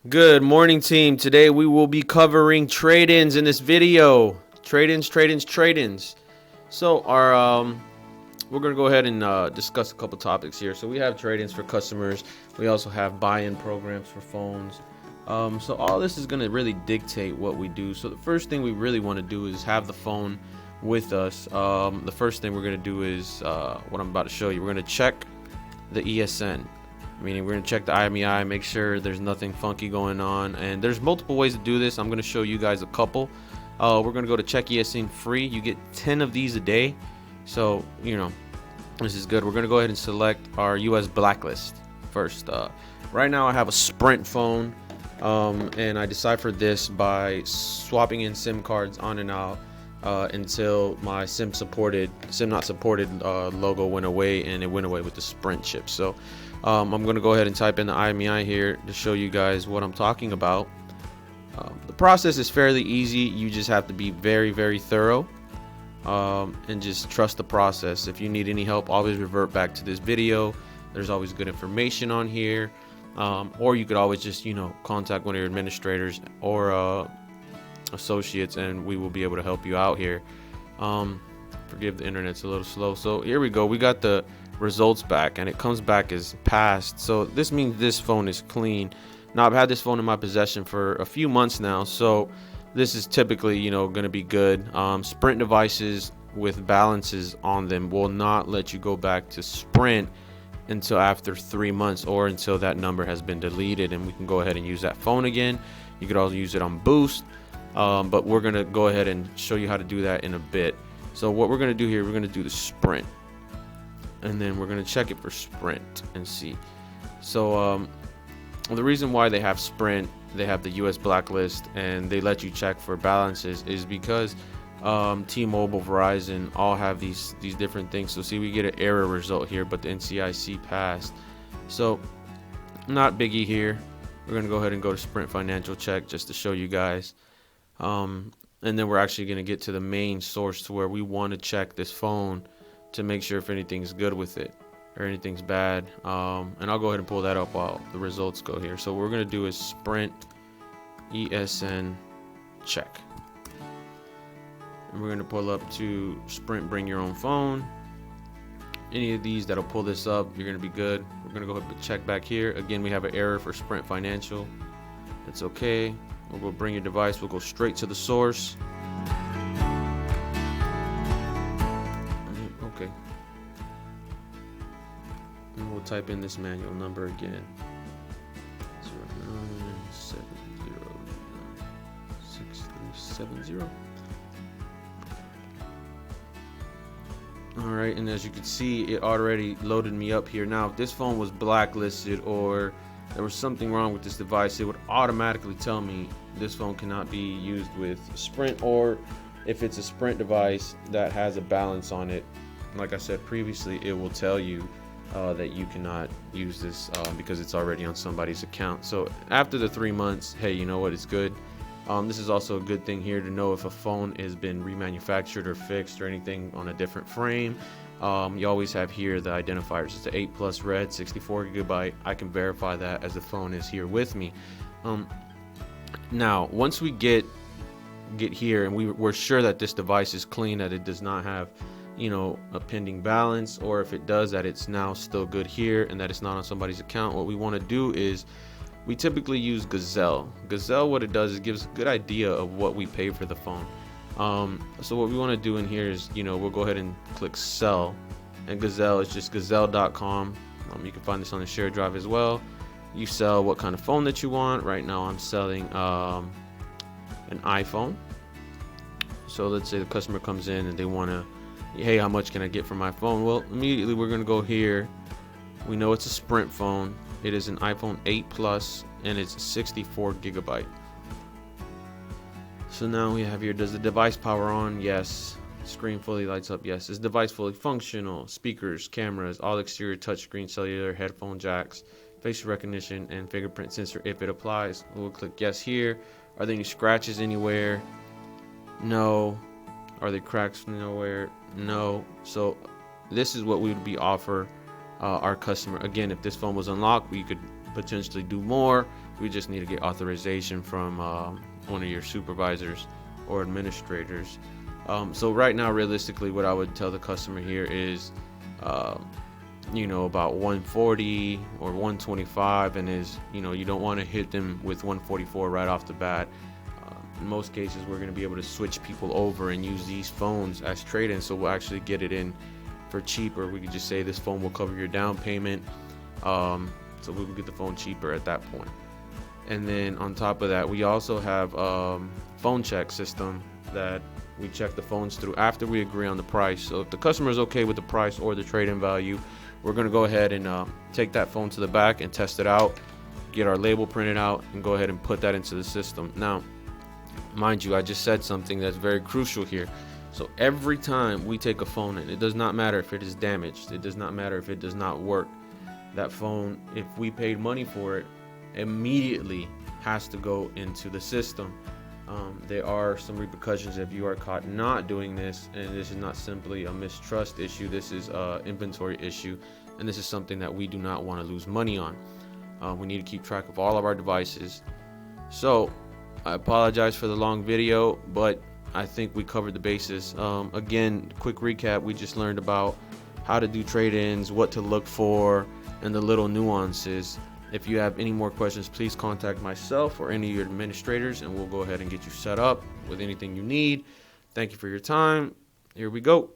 Good morning, team. Today we will be covering trade-ins in this video. Trade-ins. So we're gonna go ahead and discuss a couple topics here. So we have trade-ins for customers. We also have buy-in programs for phones. So all this is gonna really dictate what we do. So the first thing we really want to do is have the phone with us. The first thing we're gonna do is what I'm about to show you. We're gonna check the ESN. Meaning we're going to check the IMEI, make sure there's nothing funky going on. And there's multiple ways to do this. I'm going to show you guys a couple. We're going to go to check ESN free. You get 10 of these a day. So, this is good. We're going to go ahead and select our US blacklist first. Right now I have a Sprint phone. And I deciphered this by swapping in SIM cards on and out until my SIM not supported logo went away, and it went away with the Sprint chip. So I'm going to go ahead and type in the IMEI here to show you guys what I'm talking about. The process is fairly easy. You just have to be very, very thorough and just trust the process. If you need any help, always revert back to this video. There's always good information on here. Or you could always just, contact one of your administrators or associates, and we will be able to help you out here. Forgive the internet's a little slow. So here we go. We got the results back, and it comes back as passed. So this means this phone is clean. Now I've had this phone in my possession for a few months now, so this is typically going to be good. Sprint devices with balances on them will not let you go back to Sprint until after 3 months, or until that number has been deleted, and we can go ahead and use that phone again. You could also use it on Boost, but we're gonna go ahead and show you how to do that in a bit. So what we're gonna do here, we're gonna do the Sprint, and then we're gonna check it for Sprint and see. So the reason why they have Sprint, they have the US blacklist, and they let you check for balances is because T-Mobile, Verizon all have these different things. So see, we get an error result here, but the NCIC passed. So not biggie here. We're gonna go ahead and go to Sprint Financial Check just to show you guys. And then we're actually going to get to the main source to where we want to check this phone to make sure if anything's good with it or anything's bad. And I'll go ahead and pull that up while the results go here. So what we're going to do is Sprint ESN check. And we're going to pull up to Sprint bring your own phone. Any of these that'll pull this up, you're going to be good. We're going to go ahead and check back here. Again, we have an error for Sprint Financial. It's okay. We'll go bring your device. We'll go straight to the source. Okay. And we'll type in this manual number again. 09706370. Alright, and as you can see, it already loaded me up here. Now, if this phone was blacklisted or there was something wrong with this device, it would automatically tell me this phone cannot be used with Sprint, or if it's a Sprint device that has a balance on it, like I said previously, it will tell you that you cannot use this because it's already on somebody's account. So after the 3 months, hey, you know what, it's good. This is also a good thing here to know if a phone has been remanufactured or fixed or anything on a different frame. You always have here the identifiers. It's the 8 Plus Red 64 gigabyte. I can verify that as the phone is here with me. Now once we get here and we're sure that this device is clean, that it does not have a pending balance, or if it does, that it's now still good here and that it's not on somebody's account, what we want to do is we typically use Gazelle. Gazelle, what it does is gives a good idea of what we pay for the phone. So what we want to do in here is, we'll go ahead and click sell, and Gazelle is just gazelle.com. You can find this on the shared drive as well. You sell what kind of phone that you want. Right now I'm selling an iPhone. So let's say the customer comes in and they want to, hey, how much can I get for my phone? Well, immediately we're going to go here. We know it's a Sprint phone. It is an iPhone 8 Plus, and it's 64 gigabyte. So now we have here, does the device power on? Yes. Screen fully lights up? Yes. Is the device fully functional? Speakers, cameras, all exterior touchscreen, cellular, headphone jacks, facial recognition, and fingerprint sensor if it applies. We'll click yes here. Are there any scratches anywhere? No. Are there cracks nowhere? No. So this is what we would be offer our customer. Again, if this phone was unlocked, we could potentially do more. We just need to get authorization from one of your supervisors or administrators. So right now, realistically, what I would tell the customer here is, about 140 or 125, and you don't want to hit them with 144 right off the bat. In most cases, we're going to be able to switch people over and use these phones as trade-ins, so we'll actually get it in for cheaper. We could just say this phone will cover your down payment, so we will get the phone cheaper at that point. And then on top of that, we also have phone check system that we check the phones through after we agree on the price. So if the customer is okay with the price or the trade-in value, we're going to go ahead and take that phone to the back and test it out, get our label printed out, and go ahead and put that into the system. Now, mind you, I just said something that's very crucial here. So every time we take a phone in, it does not matter if it is damaged, it does not matter if it does not work. That phone, if we paid money for it, immediately has to go into the system. There are some repercussions if you are caught not doing this, and this is not simply a mistrust issue, this is an inventory issue, and this is something that we do not want to lose money on. We need to keep track of all of our devices. So I apologize for the long video, but I think we covered the bases. Again, quick recap, we just learned about how to do trade-ins, what to look for, and the little nuances. If you have any more questions, please contact myself or any of your administrators, and we'll go ahead and get you set up with anything you need. Thank you for your time. Here we go.